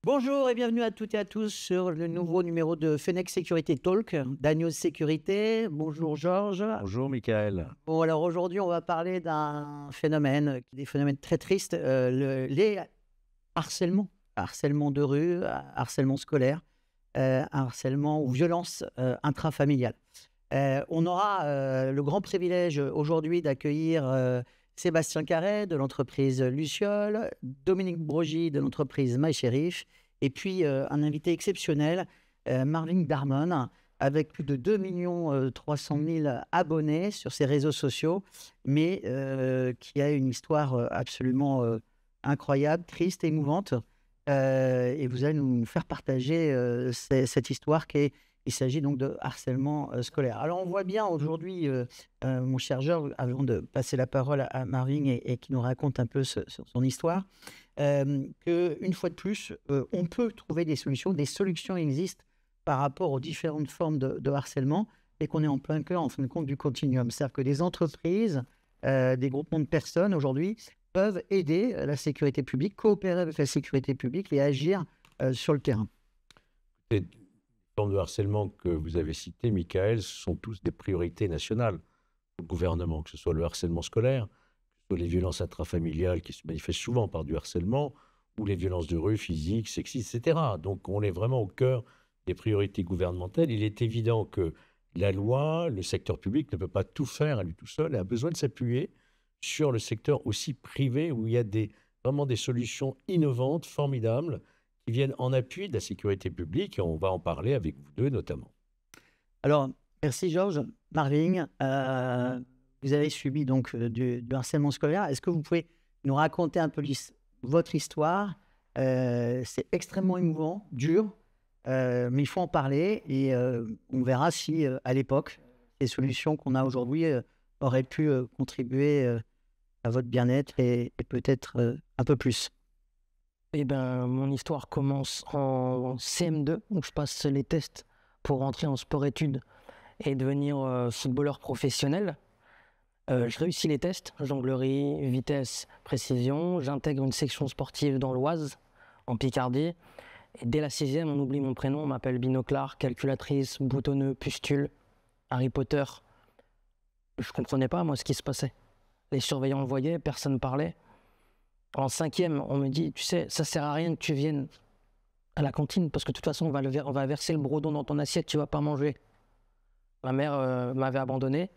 Bonjour et bienvenue à toutes et à tous sur le nouveau numéro de Fenech Sécurité Talk d'Agneau Sécurité. Bonjour Georges. Bonjour Michael. Bon, alors aujourd'hui, on va parler d'un phénomène, des phénomènes très tristes, les harcèlements. Harcèlement de rue, harcèlement scolaire, harcèlement ou violence intrafamiliale. On aura le grand privilège aujourd'hui d'accueillir Sébastien Carré de l'entreprise Luciole, Dominique Brogy de l'entreprise MySheriff, et puis un invité exceptionnel, Marvin Darmon, avec plus de 2 300 000 abonnés sur ses réseaux sociaux, mais qui a une histoire absolument incroyable, triste, émouvante. Et vous allez nous faire partager cette histoire il s'agit donc de harcèlement scolaire. Alors, on voit bien aujourd'hui, mon cher Georges, avant de passer la parole à Marine et qui nous raconte un peu son histoire, qu'une fois de plus, on peut trouver des solutions. Des solutions existent par rapport aux différentes formes de harcèlement et qu'on est en plein cœur, en fin de compte, du continuum. C'est-à-dire que des entreprises, des groupements de personnes aujourd'hui peuvent aider la sécurité publique, coopérer avec la sécurité publique et agir sur le terrain. Les formes de harcèlement que vous avez citées, Michael, ce sont tous des priorités nationales au gouvernement, que ce soit le harcèlement scolaire, que ce soit les violences intrafamiliales qui se manifestent souvent par du harcèlement, ou les violences de rue, physiques, sexistes, etc. Donc on est vraiment au cœur des priorités gouvernementales. Il est évident que la loi, le secteur public ne peut pas tout faire à lui tout seul et a besoin de s'appuyer sur le secteur aussi privé où il y a vraiment des solutions innovantes, formidables, qui viennent en appui de la sécurité publique, et on va en parler avec vous deux notamment. Alors, merci Georges. Marvin, vous avez subi donc du harcèlement scolaire. Est-ce que vous pouvez nous raconter un peu votre histoire? C'est extrêmement émouvant, dur, mais il faut en parler et on verra si à l'époque, les solutions qu'on a aujourd'hui auraient pu contribuer à votre bien-être et peut-être un peu plus. Eh ben, mon histoire commence en CM2, où je passe les tests pour rentrer en sport-études et devenir footballeur professionnel. Je réussis les tests, jonglerie, vitesse, précision. J'intègre une section sportive dans l'Oise, en Picardie. Et dès la 6e, on oublie mon prénom, on m'appelle Binoclar, calculatrice, boutonneux, pustule, Harry Potter. Je comprenais pas, moi, ce qui se passait. Les surveillants le voyaient, personne ne parlait. En 5e, on me dit, tu sais, ça sert à rien que tu viennes à la cantine parce que de toute façon, on va verser le bredon dans ton assiette, tu vas pas manger. Ma mère m'avait abandonné.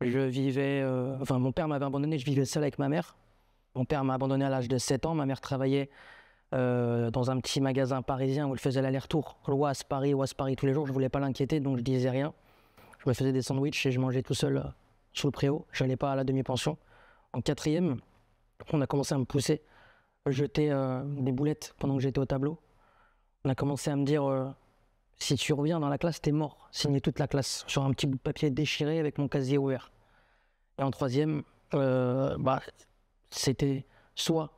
Mon père m'avait abandonné, je vivais seul avec ma mère. Mon père m'a abandonné à l'âge de 7 ans. Ma mère travaillait dans un petit magasin parisien où elle faisait l'aller-retour. Oise, Paris tous les jours. Je voulais pas l'inquiéter, donc je disais rien. Je me faisais des sandwichs et je mangeais tout seul sous le préau. Je n'allais pas à la demi-pension. En 4e, on a commencé à me pousser, jeter des boulettes pendant que j'étais au tableau. On a commencé à me dire si tu reviens dans la classe, t'es mort. Signer toute la classe sur un petit bout de papier déchiré avec mon casier ouvert. Et en 3e, c'était soit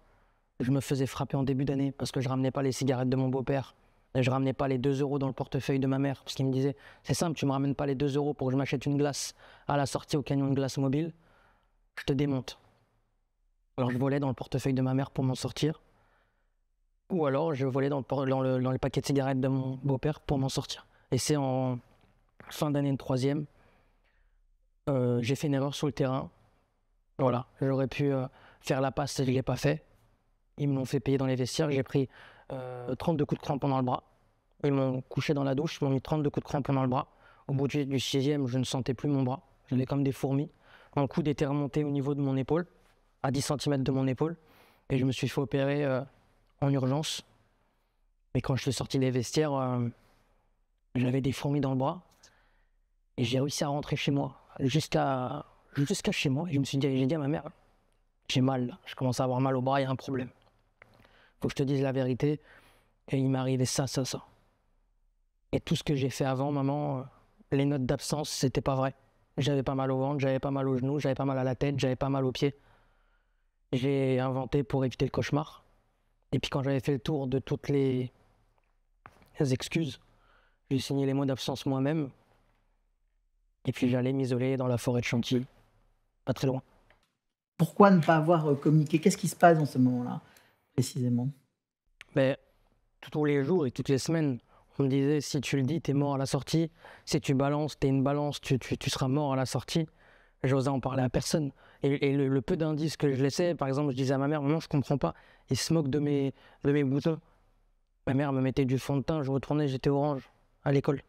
je me faisais frapper en début d'année parce que je ramenais pas les cigarettes de mon beau-père et je ramenais pas les 2 € dans le portefeuille de ma mère parce qu'il me disait c'est simple, tu me ramènes pas les 2 € pour que je m'achète une glace à la sortie au camion de glace mobile, je te démonte. Alors je volais dans le portefeuille de ma mère pour m'en sortir. Ou alors je volais dans les paquets de cigarettes de mon beau-père pour m'en sortir. Et c'est en fin d'année de 3e, j'ai fait une erreur sur le terrain. Voilà, j'aurais pu faire la passe, je ne l'ai pas fait. Ils me l'ont fait payer dans les vestiaires, j'ai pris 32 coups de crampon dans le bras. Ils m'ont couché dans la douche, ils m'ont mis 32 coups de crampon dans le bras. Au bout du 6e, je ne sentais plus mon bras, j'avais comme des fourmis. Mon coude était remonté au niveau de mon épaule, à 10 cm de mon épaule. Et je me suis fait opérer en urgence. Mais quand je suis sorti des vestiaires, j'avais des fourmis dans le bras. Et j'ai réussi à rentrer chez moi, jusqu'à chez moi. Et j'ai dit à ma mère, j'ai mal, je commence à avoir mal au bras, il y a un problème. Faut que je te dise la vérité. Et il m'est arrivé ça. Et tout ce que j'ai fait avant, maman, les notes d'absence, c'était pas vrai. J'avais pas mal au ventre, j'avais pas mal aux genoux, j'avais pas mal à la tête, j'avais pas mal aux pieds. J'ai inventé pour éviter le cauchemar. Et puis quand j'avais fait le tour de toutes les excuses, j'ai signé les mots d'absence moi-même. Et puis j'allais m'isoler dans la forêt de Chantilly, pas très loin. Pourquoi ne pas avoir communiqué? Qu'est-ce qui se passe dans ce moment-là, précisément? Mais tous les jours et toutes les semaines, on me disait, si tu le dis, t'es mort à la sortie. Si tu balances, t'es une balance, tu seras mort à la sortie. J'osais en parler à personne. Et le peu d'indices que je laissais, par exemple, je disais à ma mère, maman, je comprends pas. Il se moque de mes boutons. Ma mère me mettait du fond de teint, je retournais, j'étais orange à l'école.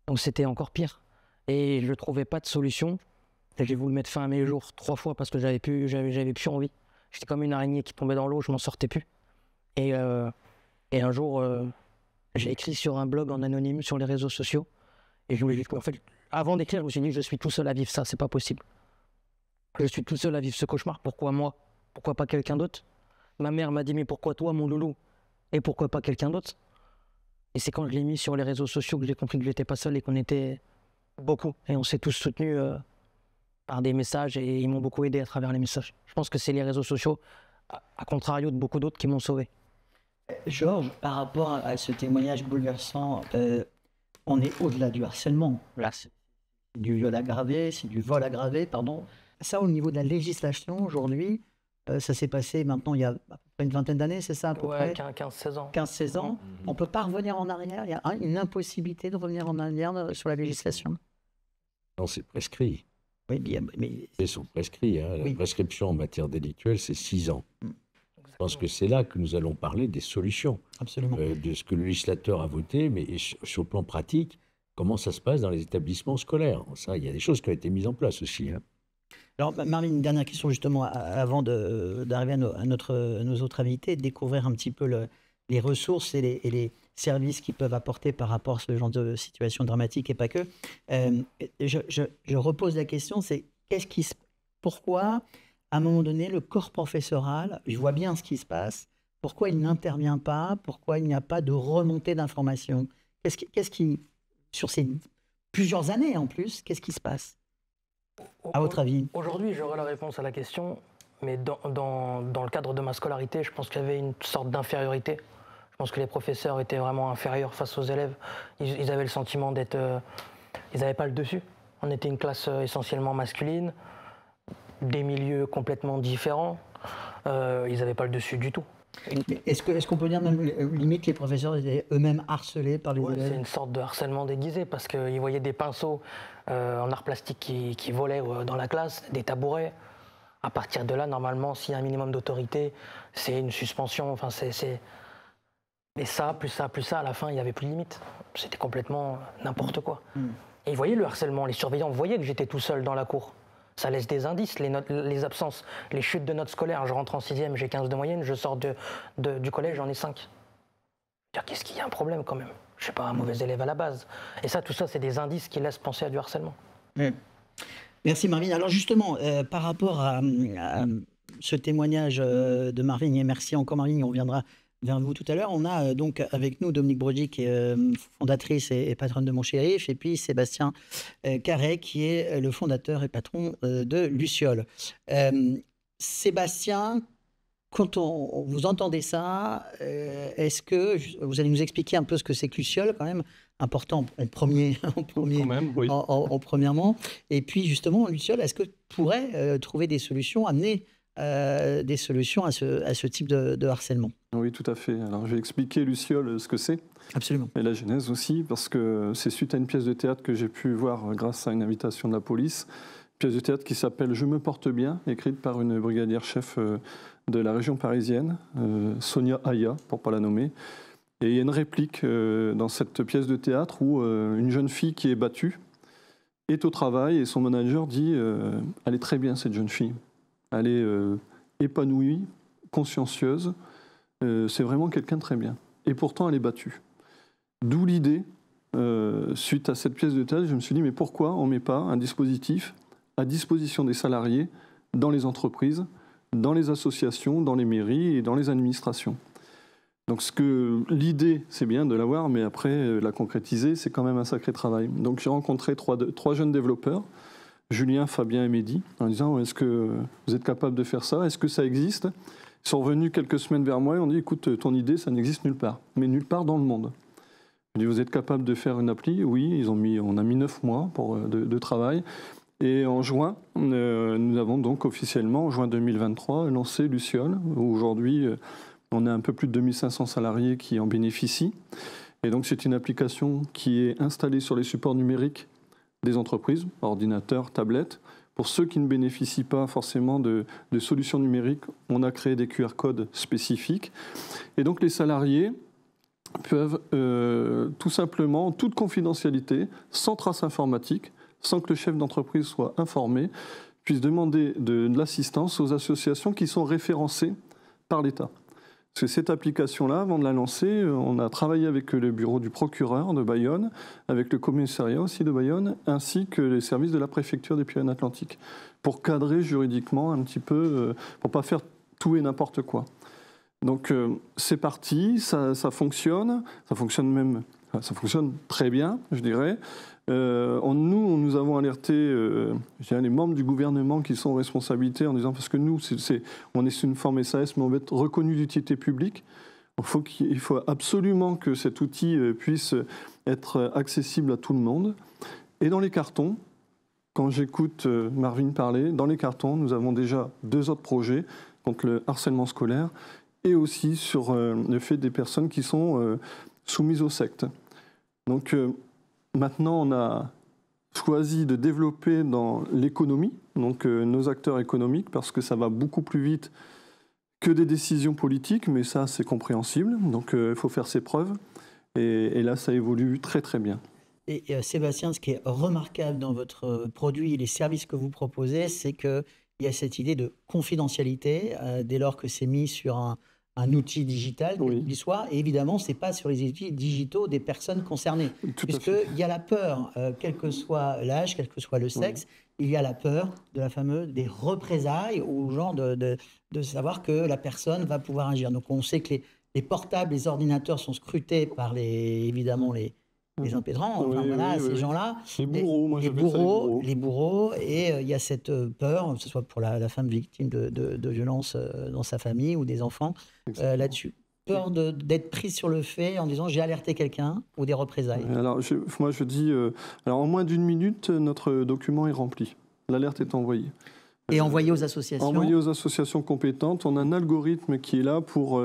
Donc c'était encore pire. Et je ne trouvais pas de solution. J'ai voulu mettre fin à mes jours 3 fois parce que j'avais plus envie. J'étais comme une araignée qui tombait dans l'eau, je m'en sortais plus. Et un jour, j'ai écrit sur un blog en anonyme sur les réseaux sociaux. Et en fait, avant d'écrire, je me suis dit, je suis tout seul à vivre ça, c'est pas possible. Je suis tout seul à vivre ce cauchemar, pourquoi moi? Pourquoi pas quelqu'un d'autre? Ma mère m'a dit, mais pourquoi toi, mon loulou? Et pourquoi pas quelqu'un d'autre? Et c'est quand je l'ai mis sur les réseaux sociaux que j'ai compris que je n'étais pas seul et qu'on était beaucoup. Et on s'est tous soutenus par des messages et ils m'ont beaucoup aidé à travers les messages. Je pense que c'est les réseaux sociaux, à contrario de beaucoup d'autres, qui m'ont sauvé. Georges, par rapport à ce témoignage bouleversant, on est au-delà du harcèlement. Là, c'est du viol aggravé, c'est du vol aggravé, pardon. Ça, au niveau de la législation, aujourd'hui, ça s'est passé maintenant il y a à peu près une vingtaine d'années, c'est ça à peu près 15-16 ans. 15-16 ans. On ne peut pas revenir en arrière. Il y a une impossibilité de revenir en arrière sur la législation. Non, c'est prescrit. Oui, bien, mais... Ils sont prescrits. Hein. La prescription en matière délictuelle, c'est 6 ans. Je pense que c'est là que nous allons parler des solutions. Absolument. De ce que le législateur a voté, mais sur le plan pratique, comment ça se passe dans les établissements scolaires. Ça, il y a des choses qui ont été mises en place aussi. Hein. Alors, Marvin, une dernière question justement avant d'arriver à nos autres invités, de découvrir un petit peu les ressources et les services qu'ils peuvent apporter par rapport à ce genre de situation dramatique et pas que. Je repose la question, c'est pourquoi, à un moment donné, le corps professoral, je vois bien ce qui se passe, pourquoi il n'intervient pas, pourquoi il n'y a pas de remontée d'informations? Qu'est-ce qui, sur ces plusieurs années en plus, qu'est-ce qui se passe, à votre avis? Aujourd'hui, j'aurais la réponse à la question, mais dans le cadre de ma scolarité, je pense qu'il y avait une sorte d'infériorité. Je pense que les professeurs étaient vraiment inférieurs face aux élèves. Ils avaient le sentiment d'être... ils n'avaient pas le dessus. On était une classe essentiellement masculine, des milieux complètement différents. Ils n'avaient pas le dessus du tout. Est-ce qu'on peut dire même limite les professeurs étaient eux-mêmes harcelés par les élèves? C'est une sorte de harcèlement déguisé parce qu'ils voyaient des pinceaux en art plastique qui volaient dans la classe, des tabourets. À partir de là, normalement, s'il y a un minimum d'autorité, c'est une suspension. Enfin, Et ça, plus ça, à la fin, il n'y avait plus de limite. C'était complètement n'importe quoi. Et ils voyaient le harcèlement, les surveillants voyaient que j'étais tout seul dans la cour. Ça laisse des indices, les absences, les chutes de notes scolaires. Je rentre en 6e, j'ai 15 de moyenne, je sors du collège, j'en ai 5. Qu'est-ce qu'il y a un problème quand même? Je ne suis pas un mauvais élève à la base. Et ça, tout ça, c'est des indices qui laissent penser à du harcèlement. Merci Marvin. Alors justement, par rapport à ce témoignage de Marvin, et merci encore Marvin, on viendra vers vous tout à l'heure. On a donc avec nous Dominique Brody, qui est fondatrice et patronne de Mon Shérif, et puis Sébastien Carré, qui est le fondateur et patron de Luciole. Sébastien, quand vous entendez ça, est-ce que vous allez nous expliquer un peu ce que c'est que Luciole, quand même important premièrement, et puis justement Luciole, est-ce que tu pourrais trouver des solutions, amener des solutions à ce type de harcèlement? Oui, tout à fait. Alors, je vais expliquer, Luciole, ce que c'est. Absolument. Et la genèse aussi, parce que c'est suite à une pièce de théâtre que j'ai pu voir grâce à une invitation de la police. Une pièce de théâtre qui s'appelle « Je me porte bien », écrite par une brigadière chef de la région parisienne, Sonia Aya, pour ne pas la nommer. Et il y a une réplique dans cette pièce de théâtre où une jeune fille qui est battue est au travail et son manager dit « Elle est très bien, cette jeune fille. Elle est épanouie, consciencieuse. C'est vraiment quelqu'un de très bien. Et pourtant, elle est battue. » D'où l'idée, suite à cette pièce de théâtre, je me suis dit, mais pourquoi on ne met pas un dispositif à disposition des salariés dans les entreprises, dans les associations, dans les mairies et dans les administrations? Donc l'idée, c'est bien de l'avoir, mais après, la concrétiser, c'est quand même un sacré travail. Donc j'ai rencontré trois jeunes développeurs, Julien, Fabien et Mehdi, en disant, est-ce que vous êtes capable de faire ça? Est-ce que ça existe? Ils sont revenus quelques semaines vers moi et ont dit, écoute, ton idée, ça n'existe nulle part, mais nulle part dans le monde. Je dis, vous êtes capable de faire une appli? Oui, on a mis 9 mois de travail. Et en juin, nous avons donc officiellement, en juin 2023, lancé Luciole, où aujourd'hui, On a un peu plus de 2500 salariés qui en bénéficient. Et donc, c'est une application qui est installée sur les supports numériques des entreprises, ordinateurs, tablettes. Pour ceux qui ne bénéficient pas forcément de solutions numériques, on a créé des QR codes spécifiques. Et donc, les salariés peuvent tout simplement, en toute confidentialité, sans trace informatique, sans que le chef d'entreprise soit informé, puisse demander de l'assistance aux associations qui sont référencées par l'État. Parce que cette application-là, avant de la lancer, on a travaillé avec le bureau du procureur de Bayonne, avec le commissariat aussi de Bayonne, ainsi que les services de la préfecture des Pyrénées-Atlantiques, pour cadrer juridiquement un petit peu, pour ne pas faire tout et n'importe quoi. Donc c'est parti, ça fonctionne même, ça fonctionne très bien, je dirais. Nous avons alerté les membres du gouvernement qui sont en responsabilité en disant, parce que nous, on est sur une forme SAS, mais on veut être reconnu d'utilité publique. Il faut absolument que cet outil puisse être accessible à tout le monde. Et dans les cartons, quand j'écoute Marvin parler, dans les cartons, nous avons déjà 2 autres projets contre le harcèlement scolaire et aussi sur le fait des personnes qui sont soumises aux sectes. Donc maintenant, on a choisi de développer dans l'économie, donc nos acteurs économiques, parce que ça va beaucoup plus vite que des décisions politiques, mais ça, c'est compréhensible. Donc il faut faire ses preuves. Et là, ça évolue très, très bien. Et Sébastien, ce qui est remarquable dans votre produit et les services que vous proposez, c'est qu'il y a cette idée de confidentialité dès lors que c'est mis sur un outil digital, quel qu'il soit. Et évidemment, ce n'est pas sur les outils digitaux des personnes concernées. Puisqu'il y a la peur, quel que soit l'âge, quel que soit le sexe, il y a la peur de la fameuse des représailles ou genre de savoir que la personne va pouvoir agir. Donc on sait que les portables, les ordinateurs sont scrutés par évidemment les impétrants, ces gens-là. Les bourreaux, et il y a cette peur, que ce soit pour la femme victime de violences dans sa famille ou des enfants, là-dessus. Peur d'être prise sur le fait en disant j'ai alerté quelqu'un ou des représailles. Alors, moi je dis, en moins d'1 minute, notre document est rempli. L'alerte est envoyée. Et envoyé aux associations. Envoyé aux associations compétentes. On a un algorithme qui est là pour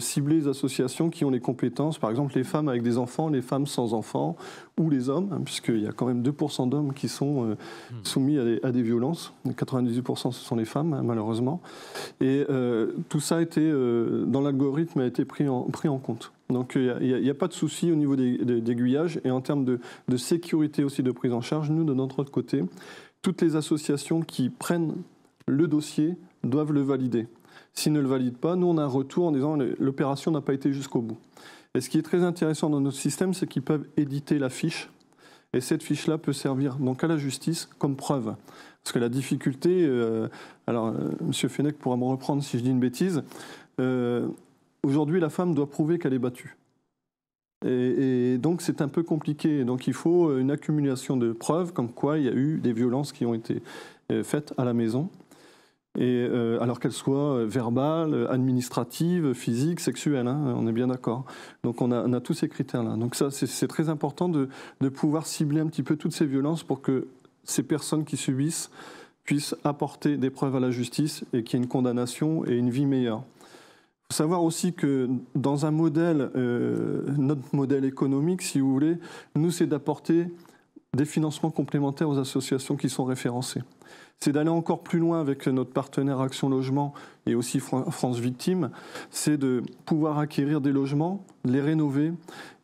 cibler les associations qui ont les compétences. Par exemple, les femmes avec des enfants, les femmes sans enfants, ou les hommes, puisqu'il y a quand même 2% d'hommes qui sont soumis à des violences. 98% ce sont les femmes, malheureusement. Et tout ça a été, dans l'algorithme, a été pris en compte. Donc il n'y a pas de souci au niveau des aiguillages. Et en termes de sécurité aussi, de prise en charge, nous, de notre côté, toutes les associations qui prennent le dossier doivent le valider. S'ils ne le valident pas, nous, on a un retour en disant que l'opération n'a pas été jusqu'au bout. Et ce qui est très intéressant dans notre système, c'est qu'ils peuvent éditer la fiche. Et cette fiche-là peut servir donc à la justice comme preuve. Parce que la difficulté, M. Fenech pourra me reprendre si je dis une bêtise, aujourd'hui, la femme doit prouver qu'elle est battue. Et donc c'est un peu compliqué. Donc il faut une accumulation de preuves comme quoi il y a eu des violences qui ont été faites à la maison, et alors qu'elles soient verbales, administratives, physiques, sexuelles, on est bien d'accord. Donc on a tous ces critères-là. Donc ça c'est très important de pouvoir cibler un petit peu toutes ces violences pour que ces personnes qui subissent puissent apporter des preuves à la justice et qu'il y ait une condamnation et une vie meilleure. Il faut savoir aussi que dans un modèle, notre modèle économique, si vous voulez, nous, c'est d'apporter des financements complémentaires aux associations qui sont référencées. C'est d'aller encore plus loin avec notre partenaire Action Logement et aussi France Victimes, c'est de pouvoir acquérir des logements, de les rénover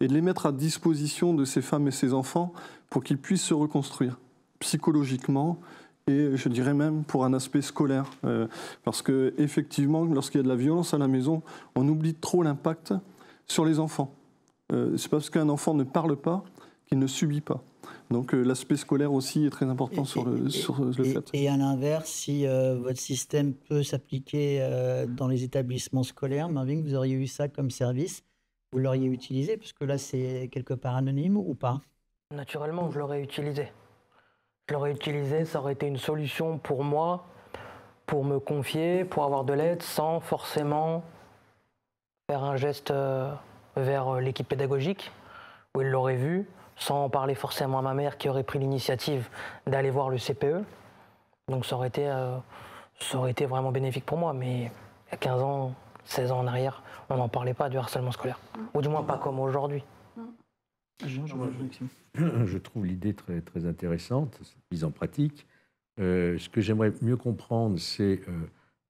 et de les mettre à disposition de ces femmes et ces enfants pour qu'ils puissent se reconstruire psychologiquement, et je dirais même pour un aspect scolaire. Parce qu'effectivement, lorsqu'il y a de la violence à la maison, on oublie trop l'impact sur les enfants. C'est parce qu'un enfant ne parle pas qu'il ne subit pas. Donc l'aspect scolaire aussi est très important sur le fait. Et à l'inverse, si votre système peut s'appliquer dans les établissements scolaires, Marvin, vous auriez eu ça comme service, vous l'auriez utilisé, parce que là c'est quelque part anonyme ou pas? Naturellement, je l'aurais utilisé. Je l'aurais utilisé, ça aurait été une solution pour moi, pour me confier, pour avoir de l'aide, sans forcément faire un geste vers l'équipe pédagogique, où il l'aurait vu, sans en parler forcément à ma mère qui aurait pris l'initiative d'aller voir le CPE. Donc ça aurait été vraiment bénéfique pour moi, mais il y a 15 ans, 16 ans en arrière, on n'en parlait pas du harcèlement scolaire. Ou du moins pas comme aujourd'hui. Je trouve l'idée très, très intéressante, cette mise en pratique. Ce que j'aimerais mieux comprendre, c'est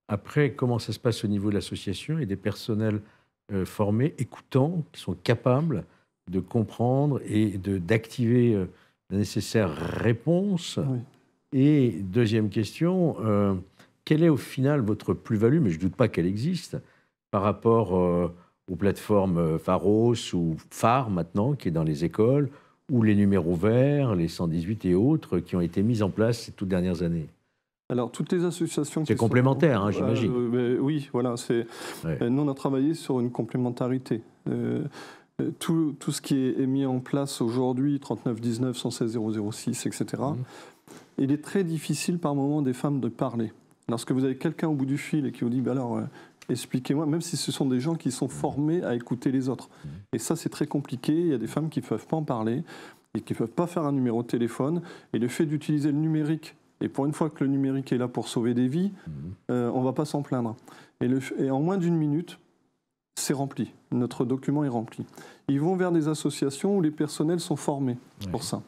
après comment ça se passe au niveau de l'association et des personnels formés, écoutants, qui sont capables de comprendre et d'activer la nécessaire réponse. Oui. Et deuxième question, quelle est au final votre plus-value, mais je ne doute pas qu'elle existe, par rapport aux plateformes Pharos ou Phare maintenant, qui est dans les écoles, ou les numéros verts, les 118 et autres, qui ont été mises en place ces toutes dernières années? Alors, toutes les associations... C'est complémentaire, j'imagine. Oui, voilà. Nous, on a travaillé sur une complémentarité. Tout ce qui est mis en place aujourd'hui, 3919, 116 006, etc., il est très difficile par moment des femmes de parler. Lorsque vous avez quelqu'un au bout du fil et qui vous dit alors, expliquez-moi, même si ce sont des gens qui sont formés à écouter les autres. Et ça, c'est très compliqué. Il y a des femmes qui ne peuvent pas en parler et qui ne peuvent pas faire un numéro de téléphone. Et le fait d'utiliser le numérique, et pour une fois que le numérique est là pour sauver des vies, on ne va pas s'en plaindre. Et en moins d'une minute, c'est rempli. Notre document est rempli. Ils vont vers des associations où les personnels sont formés pour ça.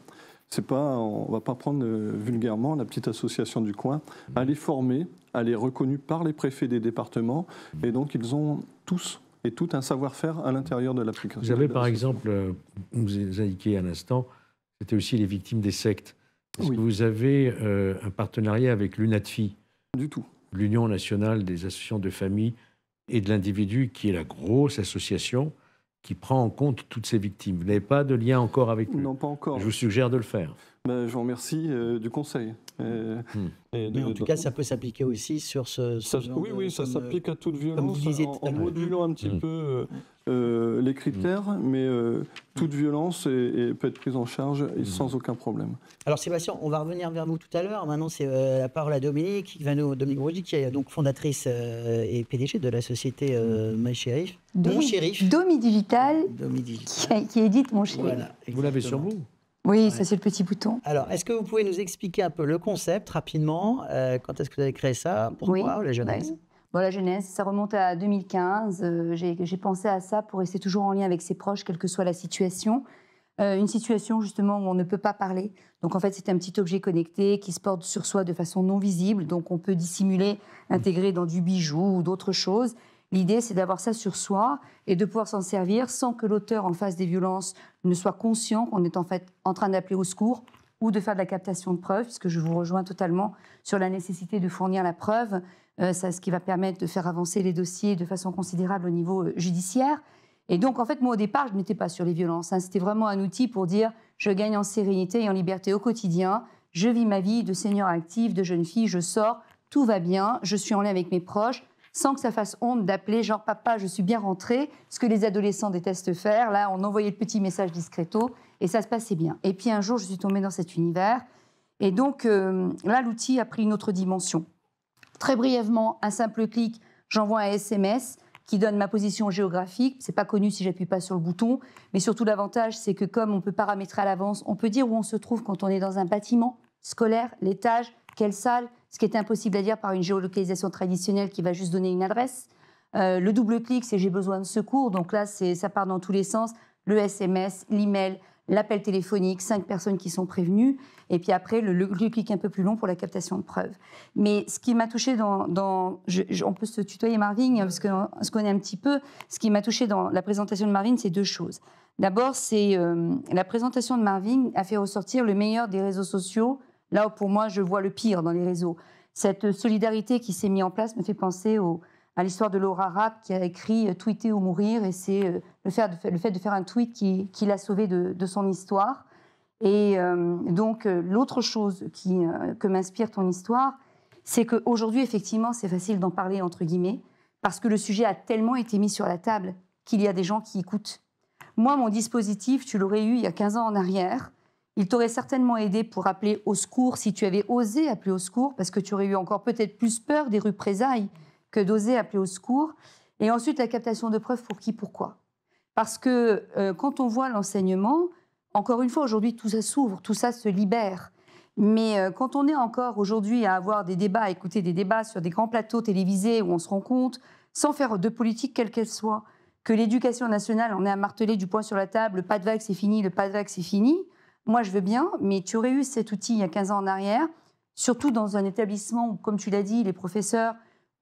On ne va pas prendre vulgairement la petite association du coin. Elle est formée, elle est reconnue par les préfets des départements, et donc ils ont tous et tout un savoir-faire à l'intérieur de l'application. Vous avez par exemple, vous indiquiez à l'instant, c'était aussi les victimes des sectes. Est-ce que vous avez un partenariat avec l'UNATFI? Du tout. L'Union nationale des associations de famille et de l'individu, qui est la grosse association qui prend en compte toutes ces victimes. Vous n'avez pas de lien encore avec eux? Non, pas encore. Je vous suggère de le faire. Je vous remercie du conseil. Mais en tout cas, ça peut s'appliquer aussi sur ce genre oui, ça s'applique à toute violence, en modulant un petit peu les critères, mais toute violence peut être prise en charge sans aucun problème. Alors Sébastien, on va revenir vers vous tout à l'heure. Maintenant, c'est la parole à Dominique Rougy, qui est donc fondatrice et PDG de la société My Shérif. Mon Shérif. Domi Digital, qui édite Mon Shérif. Voilà, vous l'avez sur vous? Oui, ça c'est le petit bouton. Alors, est-ce que vous pouvez nous expliquer un peu le concept rapidement? Quand est-ce que vous avez créé ça? Pourquoi? La genèse? Bon, la genèse, ça remonte à 2015. J'ai pensé à ça pour rester toujours en lien avec ses proches, quelle que soit la situation. Une situation justement où on ne peut pas parler. Donc en fait, c'est un petit objet connecté qui se porte sur soi de façon non visible. Donc on peut dissimuler, intégrer dans du bijou ou d'autres choses. L'idée, c'est d'avoir ça sur soi et de pouvoir s'en servir sans que l'auteur en face des violences ne soit conscient qu'on est en fait en train d'appeler au secours ou de faire de la captation de preuves, puisque je vous rejoins totalement sur la nécessité de fournir la preuve, ce qui va permettre de faire avancer les dossiers de façon considérable au niveau judiciaire. Et donc, en fait, moi, au départ, je ne m'étais pas sur les violences. C'était vraiment un outil pour dire je gagne en sérénité et en liberté au quotidien, je vis ma vie de senior active, de jeune fille, je sors, tout va bien, je suis en lien avec mes proches, sans que ça fasse honte d'appeler genre « papa, je suis bien rentrée », ce que les adolescents détestent faire. Là, on envoyait le petit message discreto et ça se passait bien. Et puis un jour, je suis tombée dans cet univers. Et donc, là, l'outil a pris une autre dimension. Très brièvement, un simple clic, j'envoie un SMS qui donne ma position géographique. C'est pas connu si j'appuie pas sur le bouton. Mais surtout, l'avantage, c'est que comme on peut paramétrer à l'avance, on peut dire où on se trouve quand on est dans un bâtiment scolaire, l'étage, quelle salle, ce qui est impossible à dire par une géolocalisation traditionnelle qui va juste donner une adresse. Le double-clic, c'est j'ai besoin de secours. Donc là, ça part dans tous les sens. Le SMS, l'email, l'appel téléphonique, 5 personnes qui sont prévenues. Et puis après, le clic un peu plus long pour la captation de preuves. Mais ce qui m'a touchée on peut se tutoyer Marvin, parce qu'on se connaît un petit peu. Ce qui m'a touchée dans la présentation de Marvin, c'est 2 choses. D'abord, c'est la présentation de Marvin a fait ressortir le meilleur des réseaux sociaux. Là où pour moi, je vois le pire dans les réseaux. Cette solidarité qui s'est mise en place me fait penser à l'histoire de Laura Rapp qui a écrit « Tweeter ou mourir » et c'est le fait de faire un tweet qui l'a sauvé de son histoire. Et donc, l'autre chose que m'inspire ton histoire, c'est qu'aujourd'hui, effectivement, c'est facile d'en parler, entre guillemets, parce que le sujet a tellement été mis sur la table qu'il y a des gens qui écoutent. Moi, mon dispositif, tu l'aurais eu il y a 15 ans en arrière. Il t'aurait certainement aidé pour appeler au secours si tu avais osé appeler au secours, parce que tu aurais eu encore peut-être plus peur des représailles que d'oser appeler au secours. Et ensuite, la captation de preuves pour qui, pourquoi. Parce que quand on voit l'enseignement, encore une fois, aujourd'hui, tout ça s'ouvre, tout ça se libère. Mais quand on est encore aujourd'hui à avoir des débats, à écouter des débats sur des grands plateaux télévisés où on se rend compte, sans faire de politique quelle qu'elle soit, que l'éducation nationale en est à marteler du poing sur la table, le pas de vague c'est fini, le pas de vague c'est fini, moi je veux bien, mais tu aurais eu cet outil il y a 15 ans en arrière, surtout dans un établissement où, comme tu l'as dit, les professeurs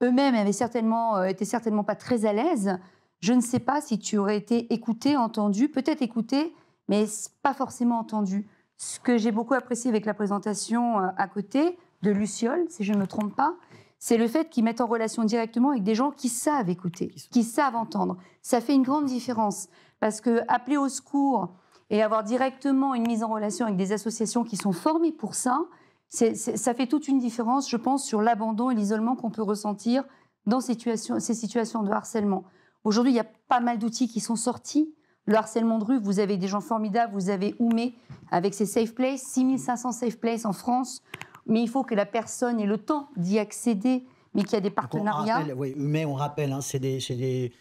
eux-mêmes étaient certainement pas très à l'aise. Je ne sais pas si tu aurais été écouté, entendu, peut-être écouté, mais pas forcément entendu. Ce que j'ai beaucoup apprécié avec la présentation à côté de Luciole, si je ne me trompe pas, c'est le fait qu'ils mettent en relation directement avec des gens qui savent écouter, qui savent entendre. Ça fait une grande différence, parce que appeler au secours et avoir directement une mise en relation avec des associations qui sont formées pour ça, ça fait toute une différence, je pense, sur l'abandon et l'isolement qu'on peut ressentir dans ces situations de harcèlement. Aujourd'hui, il y a pas mal d'outils qui sont sortis. Le harcèlement de rue, vous avez des gens formidables, vous avez Oumé avec ses safe places, 6500 safe places en France, mais il faut que la personne ait le temps d'y accéder, mais qu'il y a des partenariats. Oumé, on rappelle, hein, c'est des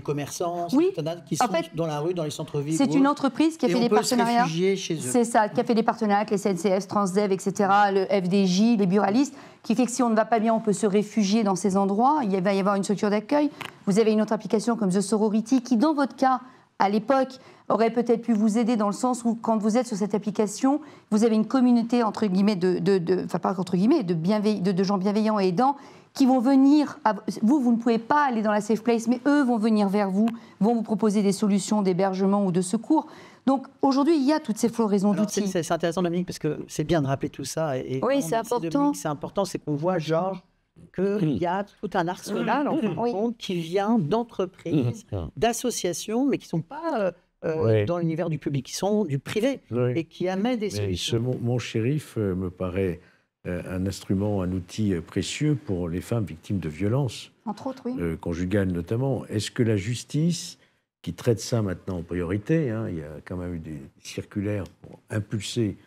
commerçants oui, qui sont dans la rue, dans les centres-villes. C'est une entreprise qui a fait des partenariats. Chez eux. C'est ça, qui a fait des partenariats avec les SNCF, Transdev, etc., le FDJ, les buralistes, qui fait que si on ne va pas bien, on peut se réfugier dans ces endroits. Il va y avoir une structure d'accueil. Vous avez une autre application comme The Sorority qui, dans votre cas, à l'époque, aurait peut-être pu vous aider dans le sens où, quand vous êtes sur cette application, vous avez une communauté, entre guillemets, de gens bienveillants et aidants qui vont venir. Vous ne pouvez pas aller dans la safe place, mais eux vont venir vers vous, vont vous proposer des solutions d'hébergement ou de secours. Donc, aujourd'hui, il y a toutes ces floraisons d'outils. C'est intéressant, Dominique, parce que c'est bien de rappeler tout ça. Oui, c'est important. C'est important, c'est qu'on voit, Georges, qu'il y a tout un arsenal, en fin de compte, qui vient d'entreprises, d'associations, mais qui ne sont pas dans l'univers du public, qui sont du privé, et qui amènent des solutions. Mon shérif me paraît un instrument, un outil précieux pour les femmes victimes de violences, entre autres, conjugales notamment. Est-ce que la justice, qui traite ça maintenant en priorité, il y a quand même eu des circulaires pour impulser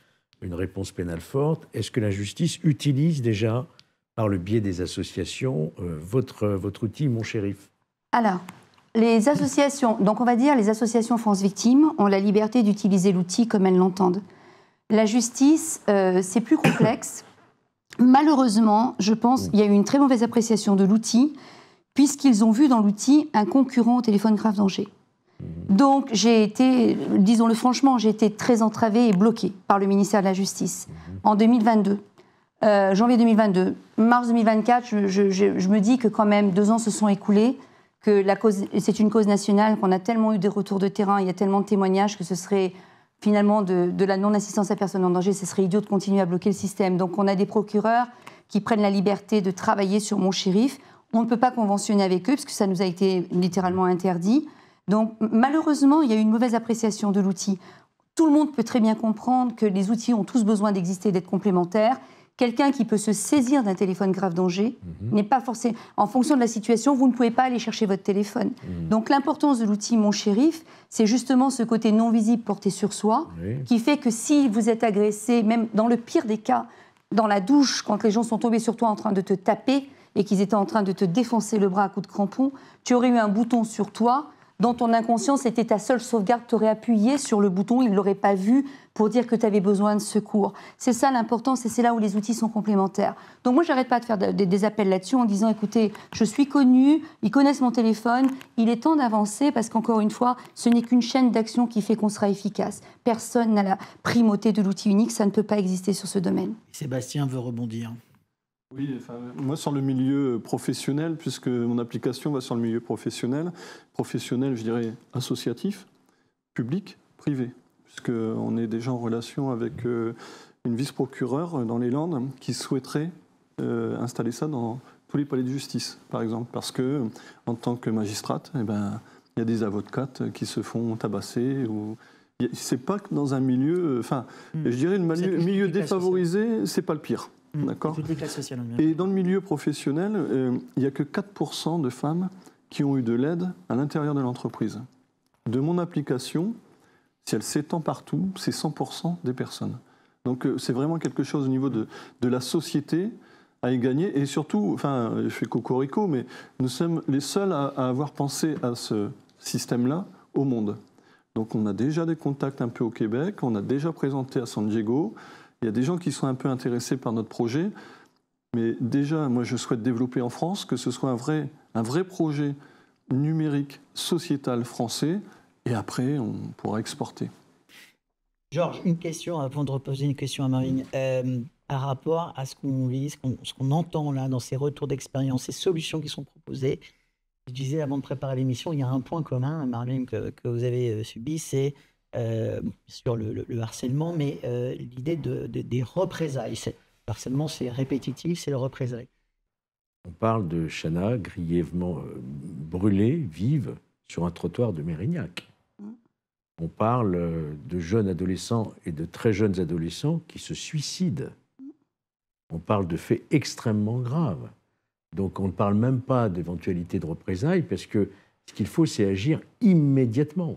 une réponse pénale forte, est-ce que la justice utilise déjà, par le biais des associations, votre outil, mon shérif? Alors, les associations, donc on va dire les associations France Victimes ont la liberté d'utiliser l'outil comme elles l'entendent. La justice, c'est plus complexe. Malheureusement, je pense qu'il y a eu une très mauvaise appréciation de l'outil, puisqu'ils ont vu dans l'outil un concurrent au téléphone grave danger. Donc j'ai été, disons-le franchement, j'ai été très entravée et bloquée par le ministère de la Justice en 2022. Janvier 2022. Mars 2024, je me dis que quand même 2 ans se sont écoulés, que c'est une cause nationale, qu'on a tellement eu des retours de terrain, il y a tellement de témoignages que ce serait finalement de la non-assistance à personne en danger, ce serait idiot de continuer à bloquer le système. Donc on a des procureurs qui prennent la liberté de travailler sur mon shérif. On ne peut pas conventionner avec eux, parce que ça nous a été littéralement interdit. Donc malheureusement, il y a eu une mauvaise appréciation de l'outil. Tout le monde peut très bien comprendre que les outils ont tous besoin d'exister, d'être complémentaires. Quelqu'un qui peut se saisir d'un téléphone grave danger n'est pas forcément... En fonction de la situation, vous ne pouvez pas aller chercher votre téléphone. Donc l'importance de l'outil Mon Shérif, c'est justement ce côté non visible porté sur soi, qui fait que si vous êtes agressé, même dans le pire des cas, dans la douche, quand les gens sont tombés sur toi en train de te taper et qu'ils étaient en train de te défoncer le bras à coups de crampon, tu aurais eu un bouton sur toi. Dans ton inconscient, c'était ta seule sauvegarde, tu aurais appuyé sur le bouton, il ne l'aurait pas vu pour dire que tu avais besoin de secours. C'est ça l'importance et c'est là où les outils sont complémentaires. Donc moi, j'arrête pas de faire des appels là-dessus en disant, écoutez, je suis connue, ils connaissent mon téléphone, il est temps d'avancer parce qu'encore une fois, ce n'est qu'une chaîne d'action qui fait qu'on sera efficace. Personne n'a la primauté de l'outil unique, ça ne peut pas exister sur ce domaine. Sébastien veut rebondir. Oui, moi sur le milieu professionnel, puisque mon application va sur le milieu professionnel, je dirais associatif, public, privé, puisqu'on est déjà en relation avec une vice-procureure dans les Landes qui souhaiterait installer ça dans tous les palais de justice, par exemple, parce que en tant que magistrate, il y a des avocates qui se font tabasser ou... C'est pas que dans un milieu... je dirais le milieu défavorisé, c'est pas le pire. D'accord. Et dans le milieu professionnel, il n'y a que 4% de femmes qui ont eu de l'aide à l'intérieur de l'entreprise. De mon application, si elle s'étend partout, c'est 100% des personnes. Donc c'est vraiment quelque chose au niveau de la société à y gagner. Et surtout, je fais cocorico, mais nous sommes les seuls à avoir pensé à ce système-là au monde. Donc on a déjà des contacts un peu au Québec, on a déjà présenté à San Diego. Il y a des gens qui sont un peu intéressés par notre projet. Mais déjà, moi, je souhaite développer en France que ce soit un vrai projet numérique sociétal français, et après, on pourra exporter. Georges, une question avant de reposer une question à Marine. Par rapport à ce qu'on vit, ce qu'on entend là dans ces retours d'expérience, ces solutions qui sont proposées, je disais avant de préparer l'émission, il y a un point commun, Marine, que vous avez subi, c'est sur le harcèlement, mais l'idée des représailles. Le harcèlement, c'est répétitif, c'est le représailles. On parle de Chana grièvement brûlée, vive, sur un trottoir de Mérignac. On parle de jeunes adolescents et de très jeunes adolescents qui se suicident. On parle de faits extrêmement graves. Donc on ne parle même pas d'éventualité de représailles parce que ce qu'il faut, c'est agir immédiatement.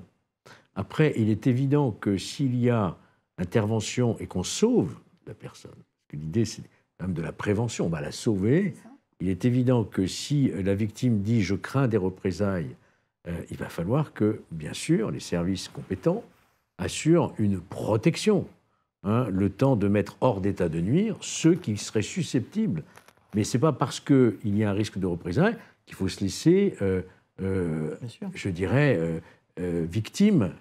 Après, il est évident que s'il y a intervention et qu'on sauve la personne, parce que l'idée, c'est même de la prévention, on va la sauver, il est évident que si la victime dit « je crains des représailles », il va falloir que, bien sûr, les services compétents assurent une protection, le temps de mettre hors d'état de nuire ceux qui seraient susceptibles. Mais ce n'est pas parce qu'il y a un risque de représailles qu'il faut se laisser, je dirais, victime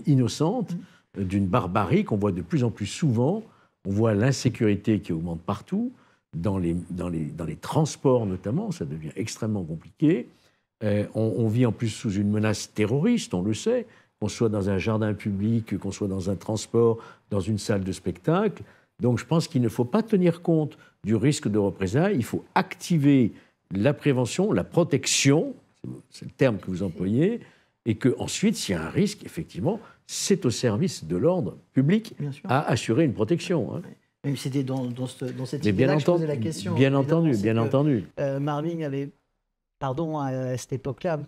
innocente d'une barbarie qu'on voit de plus en plus souvent. On voit l'insécurité qui augmente partout, dans les transports notamment, ça devient extrêmement compliqué. On vit en plus sous une menace terroriste, on le sait, qu'on soit dans un jardin public, qu'on soit dans un transport, dans une salle de spectacle. Donc je pense qu'il ne faut pas tenir compte du risque de représailles, il faut activer la prévention, la protection, c'est le terme que vous employez, et qu'ensuite, s'il y a un risque, effectivement, c'est au service de l'ordre public à assurer une protection. Même si c'était dans cette idée-là que je posais la question. Bien entendu. Marvin avait, à cette époque-là,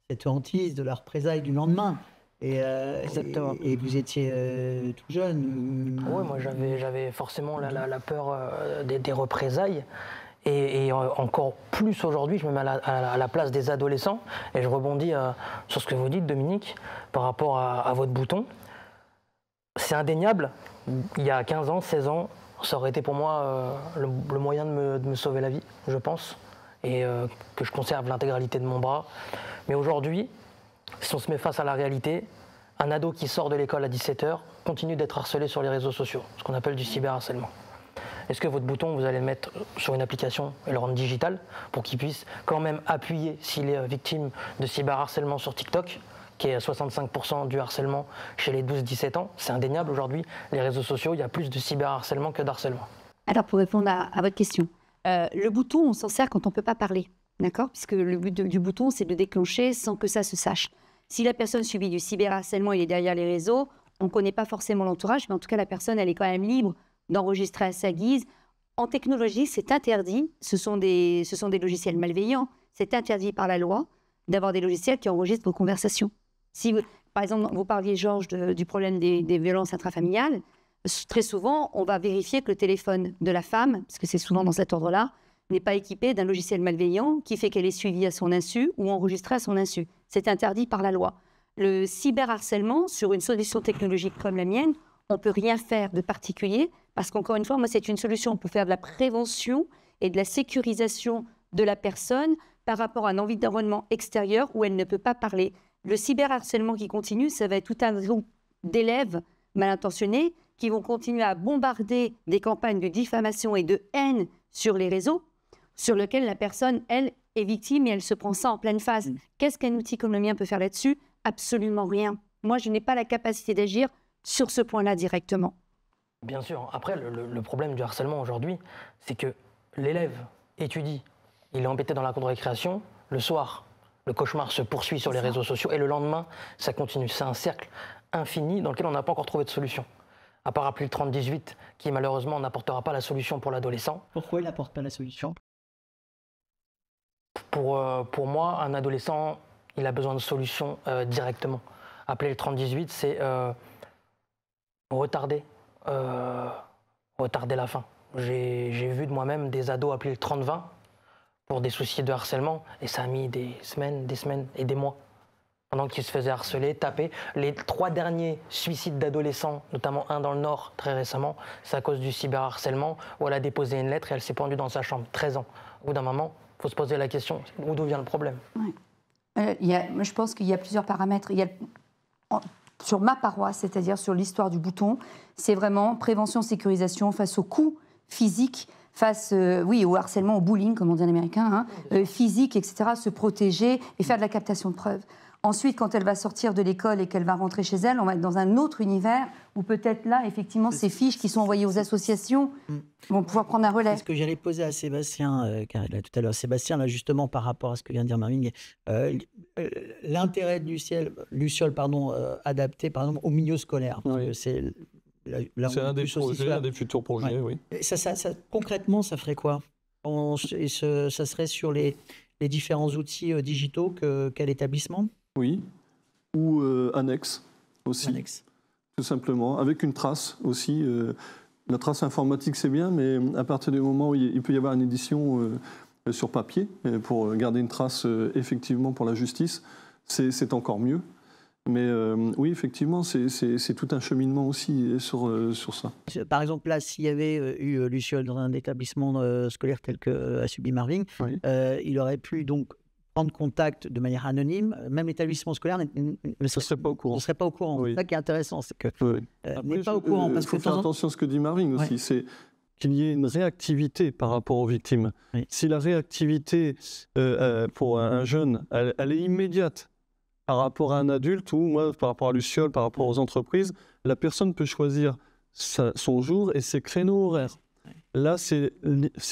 cette hantise de la représailles du lendemain. Et vous étiez tout jeune. Oui, moi j'avais forcément la peur des représailles. Et encore plus aujourd'hui, je me mets à la place des adolescents. Et je rebondis sur ce que vous dites, Dominique, par rapport à votre bouton. C'est indéniable. Il y a 15 ans, 16 ans, ça aurait été pour moi le moyen de me sauver la vie, je pense. Et que je conserve l'intégralité de mon bras. Mais aujourd'hui, si on se met face à la réalité, un ado qui sort de l'école à 17h continue d'être harcelé sur les réseaux sociaux, ce qu'on appelle du cyberharcèlement. Est-ce que votre bouton, vous allez le mettre sur une application et le rendre digital pour qu'il puisse quand même appuyer s'il est victime de cyberharcèlement sur TikTok, qui est à 65% du harcèlement chez les 12-17 ans? C'est indéniable aujourd'hui, les réseaux sociaux, il y a plus de cyberharcèlement que d'harcèlement. Alors pour répondre à votre question, le bouton, on s'en sert quand on ne peut pas parler, d'accord? Puisque le but du bouton, c'est de déclencher sans que ça se sache. Si la personne subit du cyberharcèlement, il est derrière les réseaux, on ne connaît pas forcément l'entourage, mais en tout cas, la personne, elle est quand même libre d'enregistrer à sa guise. En technologie, c'est interdit. Ce sont des logiciels malveillants. C'est interdit par la loi d'avoir des logiciels qui enregistrent vos conversations. Si vous, par exemple, vous parliez, Georges, du problème des violences intrafamiliales, très souvent, on va vérifier que le téléphone de la femme, parce que c'est souvent dans cet ordre-là, n'est pas équipé d'un logiciel malveillant qui fait qu'elle est suivie à son insu ou enregistrée à son insu. C'est interdit par la loi. Le cyberharcèlement, sur une solution technologique comme la mienne, on ne peut rien faire de particulier parce qu'encore une fois, moi, c'est une solution. On peut faire de la prévention et de la sécurisation de la personne par rapport à un environnement extérieur où elle ne peut pas parler. Le cyberharcèlement qui continue, ça va être tout un groupe d'élèves mal intentionnés qui vont continuer à bombarder des campagnes de diffamation et de haine sur les réseaux, sur lequel la personne, elle, est victime et elle se prend ça en pleine face. Qu'est-ce qu'un outil comme le mien peut faire là-dessus? Absolument rien. Moi, je n'ai pas la capacité d'agir sur ce point-là directement. Bien sûr. Après, le problème du harcèlement aujourd'hui, c'est que l'élève étudie, il est embêté dans la cour de récréation, le soir, le cauchemar se poursuit sur les réseaux sociaux et le lendemain, ça continue. C'est un cercle infini dans lequel on n'a pas encore trouvé de solution. À part appeler le 30-18, qui malheureusement n'apportera pas la solution pour l'adolescent. Pourquoi il n'apporte pas la solution? Pour moi, un adolescent, il a besoin de solutions directement. Appeler le 30-18, c'est retarder la fin. J'ai vu de moi-même des ados appeler le 30-20 pour des soucis de harcèlement, et ça a mis des semaines et des mois. pendant qu'il se faisait harceler, taper. Les 3 derniers suicides d'adolescents, notamment un dans le Nord très récemment, c'est à cause du cyberharcèlement, où elle a déposé une lettre et elle s'est pendue dans sa chambre, 13 ans. Au bout d'un moment, il faut se poser la question, d'où vient le problème? Je pense qu'il y a plusieurs paramètres. Sur ma paroisse, c'est-à-dire sur l'histoire du bouton, c'est vraiment prévention, sécurisation face aux coups physiques, face au harcèlement, au bullying, comme on dit en américain, physique, etc., se protéger et faire de la captation de preuves. Ensuite, quand elle va sortir de l'école et qu'elle va rentrer chez elle, on va être dans un autre univers où peut-être là, effectivement, ces fiches qui sont envoyées aux associations vont pouvoir prendre un relais. C'est ce que j'allais poser à Sébastien, tout à l'heure. Sébastien, là, justement, par rapport à ce que vient de dire Marvin, l'intérêt de Luciole, adapté, par exemple, au milieu scolaire. Oui. C'est un des projets, un des futurs projets, oui. Et concrètement, ça ferait quoi? Ça serait sur les différents outils digitaux quel établissement? Oui, ou annexe aussi, tout simplement, avec une trace aussi. La trace informatique, c'est bien, mais à partir du moment où il peut y avoir une édition sur papier, pour garder une trace effectivement pour la justice, c'est encore mieux. Mais oui, effectivement, c'est tout un cheminement aussi sur ça. Par exemple, là, s'il y avait eu Luciole dans un établissement scolaire tel qu'a subi Marvin, Oui. Il aurait pu donc prendre contact de manière anonyme. Même l'établissement scolaire ne serait pas au courant. Oui. C'est ça qui est intéressant, c'est que n'est Après, pas au courant. Il faut faire attention à ce que dit Marvin aussi, c'est qu'il y ait une réactivité par rapport aux victimes. Oui. Si la réactivité pour un jeune, elle est immédiate, par rapport à un adulte ou moi, par rapport à Luciole, par rapport aux entreprises, la personne peut choisir son jour et ses créneaux horaires. Là, c'est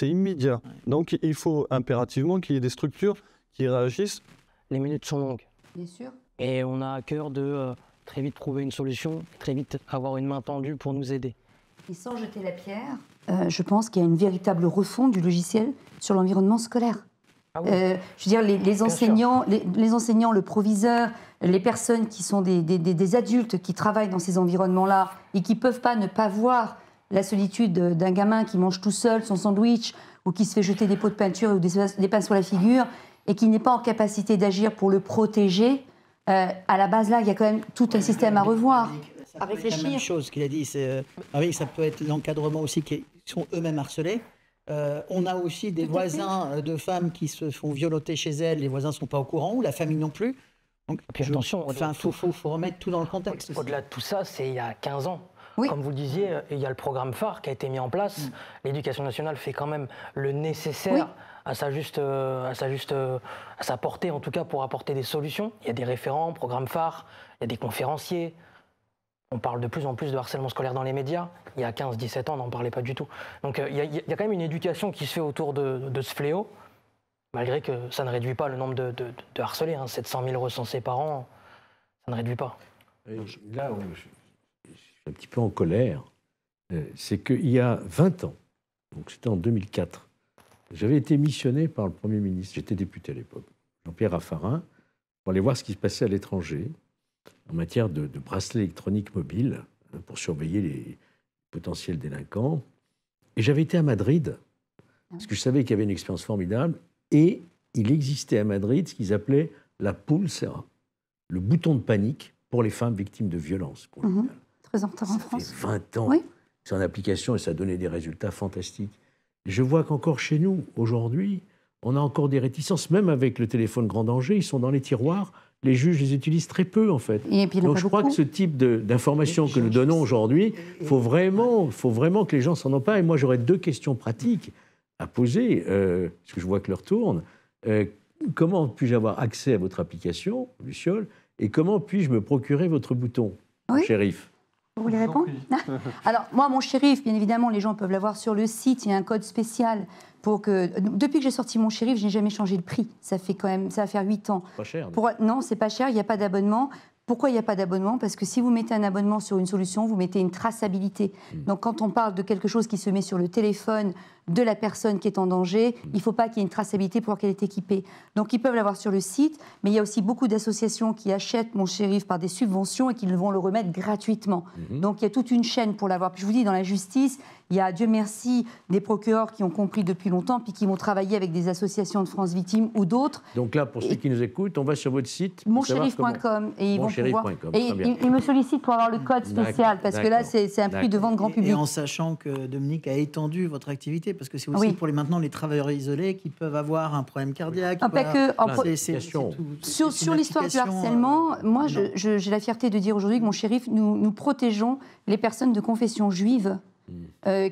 immédiat. Donc, il faut impérativement qu'il y ait des structures qui réagissent. Les minutes sont longues. Bien sûr. Et on a à cœur de très vite trouver une solution, très vite avoir une main tendue pour nous aider. Et sans jeter la pierre, je pense qu'il y a une véritable refonte du logiciel sur l'environnement scolaire. Ah oui. Je veux dire, les enseignants, les enseignants, le proviseur, les personnes qui sont des adultes qui travaillent dans ces environnements-là et qui ne peuvent pas ne pas voir la solitude d'un gamin qui mange tout seul son sandwich ou qui se fait jeter des pots de peinture ou des pains sur la figure et qui n'est pas en capacité d'agir pour le protéger, à la base, là, il y a quand même tout un système à revoir, à réfléchir. La même chose qu'il a dit, ça peut être l'encadrement aussi qui sont eux-mêmes harcelés. On a aussi des voisins de femmes qui se font violenter chez elles, les voisins ne sont pas au courant, ou la famille non plus. Donc, puis attention, faut remettre tout dans le contexte. Au-delà de tout ça, c'est il y a 15 ans. Oui. Comme vous le disiez, il y a le programme phare qui a été mis en place. L'éducation nationale fait quand même le nécessaire à sa portée, en tout cas pour apporter des solutions. Il y a des référents, programme phare, il y a des conférenciers. On parle de plus en plus de harcèlement scolaire dans les médias. Il y a 15-17 ans, on n'en parlait pas du tout. Donc il y a quand même une éducation qui se fait autour de ce fléau, malgré que ça ne réduit pas le nombre de harcelés. 700 000 recensés par an, ça ne réduit pas. Là où je suis un petit peu en colère, c'est qu'il y a 20 ans, donc c'était en 2004, j'avais été missionné par le Premier ministre, j'étais député à l'époque, Jean-Pierre Raffarin, pour aller voir ce qui se passait à l'étranger en matière de bracelets électroniques mobiles pour surveiller les potentiels délinquants. Et j'avais été à Madrid, parce que je savais qu'il y avait une expérience formidable, et il existait à Madrid ce qu'ils appelaient la pulsera, le bouton de panique pour les femmes victimes de violences conjugales. Très en retard en France. Ça fait 20 ans. Oui. C'est en application et ça a donné des résultats fantastiques. Et je vois qu'encore chez nous, aujourd'hui, on a encore des réticences, même avec le téléphone grand danger, ils sont dans les tiroirs. Les juges les utilisent très peu, en fait. Et puis, donc je crois que ce type d'informations que nous donnons aujourd'hui, il faut vraiment que les gens s'en emparent. Et moi, j'aurais 2 questions pratiques à poser, parce que je vois que l'heure tourne. Comment puis-je avoir accès à votre application, Luciole, et comment puis-je me procurer votre bouton, shérif? Vous voulez répondre? Alors, moi, mon shérif, bien évidemment, les gens peuvent l'avoir sur le site. Il y a un code spécial pour que... Depuis que j'ai sorti mon shérif, je n'ai jamais changé le prix. Ça va faire 8 ans. Pas cher. Non, c'est pas cher, il n'y a pas d'abonnement. Pourquoi il n'y a pas d'abonnement? Parce que si vous mettez un abonnement sur une solution, vous mettez une traçabilité. Donc, quand on parle de quelque chose qui se met sur le téléphone de la personne qui est en danger. Il ne faut pas qu'il y ait une traçabilité pour qu'elle est équipée. Donc, ils peuvent l'avoir sur le site, mais il y a aussi beaucoup d'associations qui achètent Mon Shérif par des subventions et qui vont le remettre gratuitement. Donc, il y a toute une chaîne pour l'avoir. Puis, je vous dis, dans la justice, il y a, Dieu merci, des procureurs qui ont compris depuis longtemps, puis qui vont travailler avec des associations de France Victimes ou d'autres. Donc là, pour ceux qui nous écoutent, on va sur votre site. Monshérif.com et ils vont pouvoir. Et ils me sollicitent pour avoir le code spécial, parce que là, c'est un prix de vente grand public. Et en sachant que Dominique a étendu votre activité, parce que c'est aussi pour maintenant les travailleurs isolés qui peuvent avoir un problème cardiaque. Sur l'histoire du harcèlement, moi, j'ai la fierté de dire aujourd'hui que Mon Shérif, nous protégeons les personnes de confession juive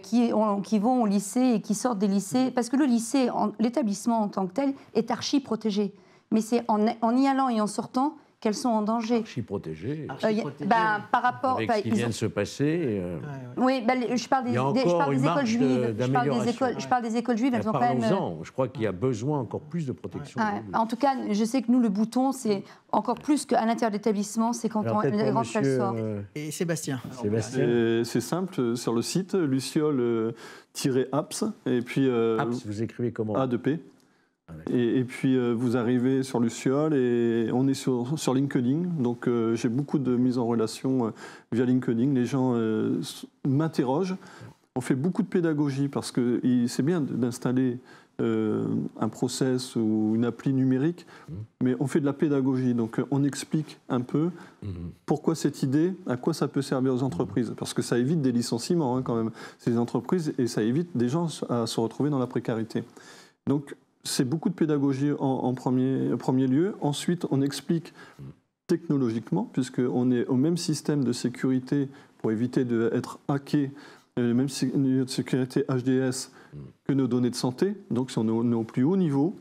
qui vont au lycée et qui sortent des lycées, parce que le lycée, l'établissement en tant que tel, est archi protégé. Mais c'est en y allant et en sortant qu'elles sont en danger. Archi protégées. Par rapport avec ce qui vient de se passer. Oui, je parle des écoles juives. Je parle des écoles juives. Elles ont quand même. Je crois qu'il y a besoin encore plus de protection. En tout cas, je sais que nous, le bouton, c'est encore plus qu'à l'intérieur de l'établissement, c'est quand on rentre, elle sort. Et Sébastien. C'est simple, sur le site, luciole-apps. Et puis. Apps, vous écrivez comment? A de P. Et puis vous arrivez sur Luciole et on est sur LinkedIn. Donc j'ai beaucoup de mise en relation via LinkedIn. Les gens m'interrogent. On fait beaucoup de pédagogie parce que c'est bien d'installer un process ou une appli numérique, mais on fait de la pédagogie. Donc on explique un peu pourquoi cette idée, à quoi ça peut servir aux entreprises. Parce que ça évite des licenciements quand même, ces entreprises, et ça évite des gens à se retrouver dans la précarité. Donc c'est beaucoup de pédagogie en premier lieu. Ensuite, on explique technologiquement, puisqu'on est au même système de sécurité pour éviter d'être hacké, le même niveau de sécurité HDS que nos données de santé. Donc, c'est au plus haut niveau.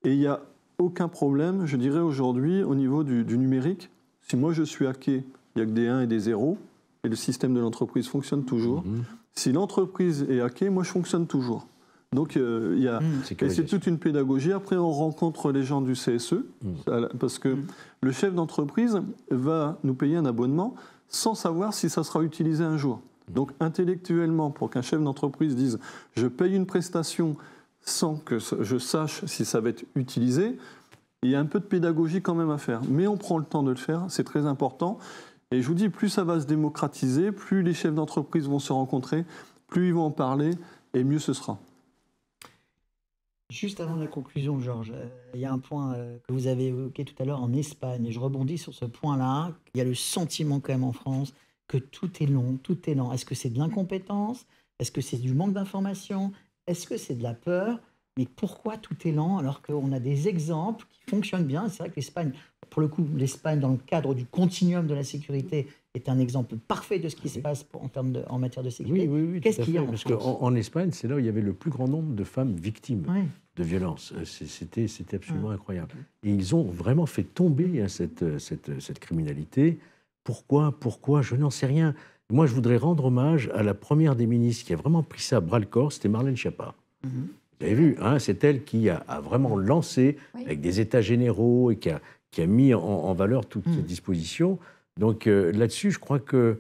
Et il n'y a aucun problème, je dirais aujourd'hui, au niveau du numérique. Si moi je suis hacké, il n'y a que des 1 et des 0, et le système de l'entreprise fonctionne toujours. Si l'entreprise est hackée, moi je fonctionne toujours. Donc, c'est toute une pédagogie. Après, on rencontre les gens du CSE, parce que le chef d'entreprise va nous payer un abonnement sans savoir si ça sera utilisé un jour. Donc, intellectuellement, pour qu'un chef d'entreprise dise « je paye une prestation sans que je sache si ça va être utilisé », il y a un peu de pédagogie quand même à faire. Mais on prend le temps de le faire, c'est très important. Et je vous dis, plus ça va se démocratiser, plus les chefs d'entreprise vont se rencontrer, plus ils vont en parler, et mieux ce sera. Juste avant la conclusion, Georges, il y a un point que vous avez évoqué tout à l'heure en Espagne, et je rebondis sur ce point-là. Il y a le sentiment quand même en France que tout est long, tout est lent. Est-ce que c'est de l'incompétence? Est-ce que c'est du manque d'information? Est-ce que c'est de la peur? Mais pourquoi tout est lent alors qu'on a des exemples qui fonctionnent bien? C'est vrai que l'Espagne, pour le coup, l'Espagne, dans le cadre du continuum de la sécurité, est un exemple parfait de ce qui se passe en matière de sécurité. Oui, qu'est-ce qu'il y a parce qu'en Espagne, c'est là où il y avait le plus grand nombre de femmes victimes de violences. C'était absolument incroyable. Et ils ont vraiment fait tomber cette criminalité. Pourquoi? Je n'en sais rien. Moi, je voudrais rendre hommage à la première des ministres qui a vraiment pris ça à bras-le-corps, c'était Marlène Schiappa. Vous avez vu, c'est elle qui a vraiment lancé, avec des états généraux, et qui a mis en valeur toutes ces dispositions. Donc là-dessus, je crois qu'il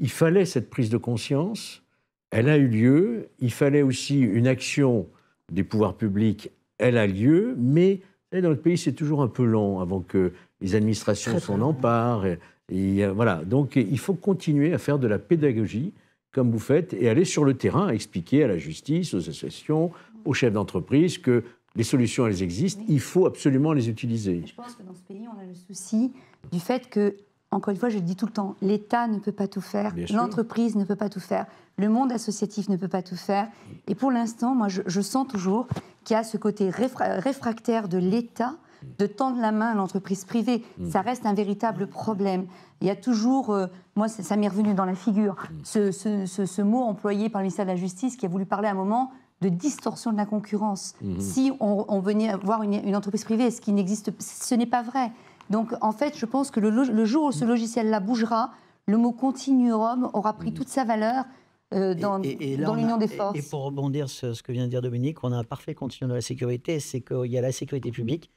fallait cette prise de conscience. Elle a eu lieu. Il fallait aussi une action des pouvoirs publics. Elle a lieu. Mais dans notre pays, c'est toujours un peu long avant que les administrations s'en emparent. Voilà. Donc il faut continuer à faire de la pédagogie, comme vous faites, et aller sur le terrain, expliquer à la justice, aux associations, aux chefs d'entreprise que les solutions, elles existent. Il faut absolument les utiliser. Je pense que dans ce pays, on a le souci du fait que, encore une fois, je le dis tout le temps, l'État ne peut pas tout faire, l'entreprise ne peut pas tout faire, le monde associatif ne peut pas tout faire. Et pour l'instant, moi, je sens toujours qu'il y a ce côté réfractaire de l'État de tendre la main à l'entreprise privée. Ça reste un véritable problème. Il y a toujours, moi, ça m'est revenu dans la figure, ce mot employé par le ministère de la Justice qui a voulu parler à un moment de distorsion de la concurrence. Si on venait voir une entreprise privée, ce qui n'existe, ce n'est pas vrai. Donc, en fait, je pense que le jour où ce logiciel-là bougera, le mot continuum aura pris toute sa valeur dans l'union des forces. Et pour rebondir sur ce que vient de dire Dominique, on a un parfait continuum de la sécurité, c'est qu'il y a la sécurité publique,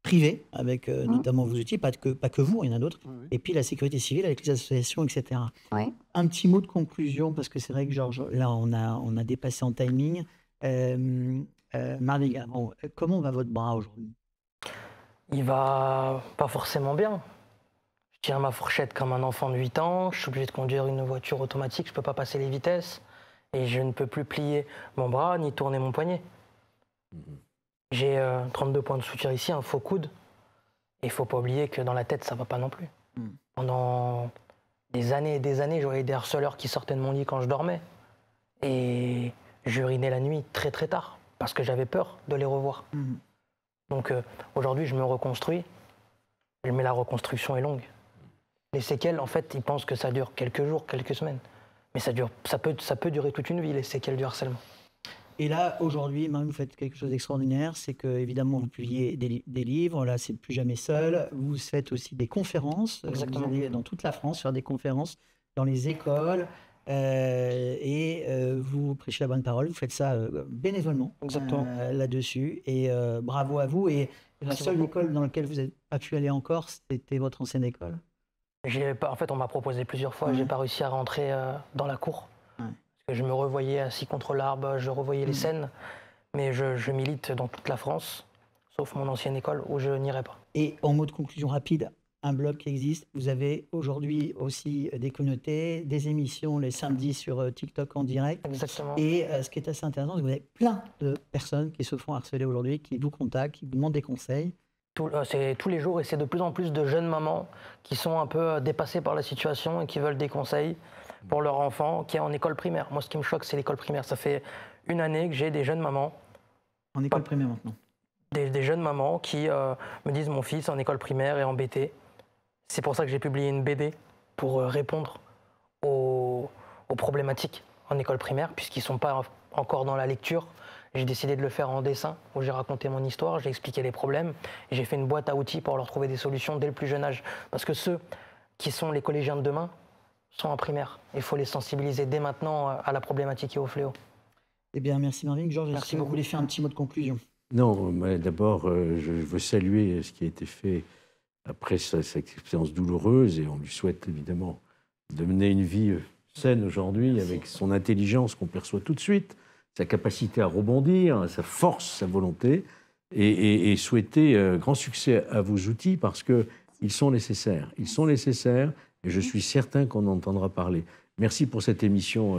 privée, avec notamment vos outils, pas que vous, il y en a d'autres, et puis la sécurité civile avec les associations, etc. Un petit mot de conclusion, parce que c'est vrai que, Georges, là, on a dépassé en timing. Marley Garon, comment va votre bras aujourd'hui? Il va pas forcément bien. Je tiens ma fourchette comme un enfant de 8 ans, je suis obligé de conduire une voiture automatique, je peux pas passer les vitesses et je ne peux plus plier mon bras ni tourner mon poignet. J'ai 32 points de suture ici, un faux coude. Et il faut pas oublier que dans la tête, ça va pas non plus. Pendant des années et des années, j'aurais des harceleurs qui sortaient de mon lit quand je dormais. Et j'urinais la nuit très très tard parce que j'avais peur de les revoir. Donc aujourd'hui, je me reconstruis, mais la reconstruction est longue. Les séquelles, en fait, ils pensent que ça dure quelques jours, quelques semaines. Mais ça peut durer toute une vie, les séquelles du harcèlement. Et là, aujourd'hui, Marie, vous faites quelque chose d'extraordinaire, c'est que évidemment vous publiez des livres, là c'est Plus jamais seul, vous faites aussi des conférences, vous allez dans toute la France faire des conférences dans les écoles, vous prêchez la bonne parole, vous faites ça bénévolement là-dessus, et bravo à vous. Et la seule école dans laquelle vous n'avez pas pu aller encore, c'était votre ancienne école? En fait, on m'a proposé plusieurs fois, j'ai pas réussi à rentrer dans la cour. Parce que je me revoyais assis contre l'arbre, je revoyais les scènes, mais je milite dans toute la France, sauf mon ancienne école où je n'irai pas. Et en mot de conclusion rapide, un blog qui existe, vous avez aujourd'hui aussi des communautés, des émissions les samedis sur TikTok en direct. Exactement. Et ce qui est assez intéressant, c'est que vous avez plein de personnes qui se font harceler aujourd'hui, qui vous contactent, qui vous demandent des conseils. C'est tous les jours, et c'est de plus en plus de jeunes mamans qui sont un peu dépassées par la situation et qui veulent des conseils pour leur enfant qui est en école primaire. Moi, ce qui me choque, c'est l'école primaire. Ça fait une année que j'ai des jeunes mamans. En école primaire maintenant? Des jeunes mamans qui me disent mon fils en école primaire est embêté. C'est pour ça que j'ai publié une BD pour répondre aux problématiques en école primaire, puisqu'ils ne sont pas encore dans la lecture. J'ai décidé de le faire en dessin, où j'ai raconté mon histoire, j'ai expliqué les problèmes, et j'ai fait une boîte à outils pour leur trouver des solutions dès le plus jeune âge. Parce que ceux qui sont les collégiens de demain sont en primaire. Il faut les sensibiliser dès maintenant à la problématique et au fléau. Eh bien, merci Marvin. Georges, Merci si vous voulez faire un petit mot de conclusion. Non, d'abord, je veux saluer ce qui a été fait après cette expérience douloureuse, et on lui souhaite évidemment de mener une vie saine aujourd'hui, avec son intelligence qu'on perçoit tout de suite, sa capacité à rebondir, sa force, sa volonté, et souhaiter grand succès à vos outils, parce qu'ils sont nécessaires. Ils sont nécessaires, et je suis certain qu'on en entendra parler. Merci pour cette émission,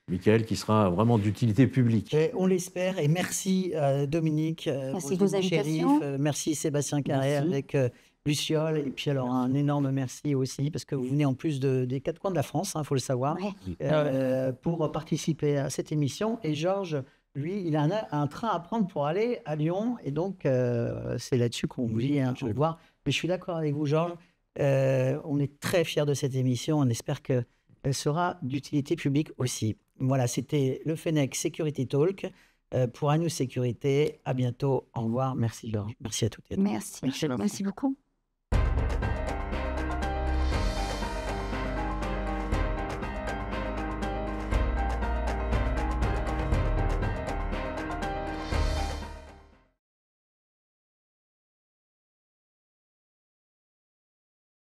Michael, qui sera vraiment d'utilité publique. Et on l'espère, et merci Dominique, merci de vos invitations. Merci Sébastien Carré avec Luciole, et puis alors un énorme merci aussi, parce que vous venez en plus des quatre coins de la France, il faut le savoir, pour participer à cette émission. Et Georges, lui, il a un train à prendre pour aller à Lyon, et donc c'est là-dessus qu'on vous dit au revoir. Mais je suis d'accord avec vous, Georges, on est très fiers de cette émission, on espère qu'elle sera d'utilité publique aussi. Voilà, c'était le Fenech Security Talk pour Agnew Sécurité. À bientôt. Au revoir. Merci Georges. Merci à toutes et à tous. Merci beaucoup.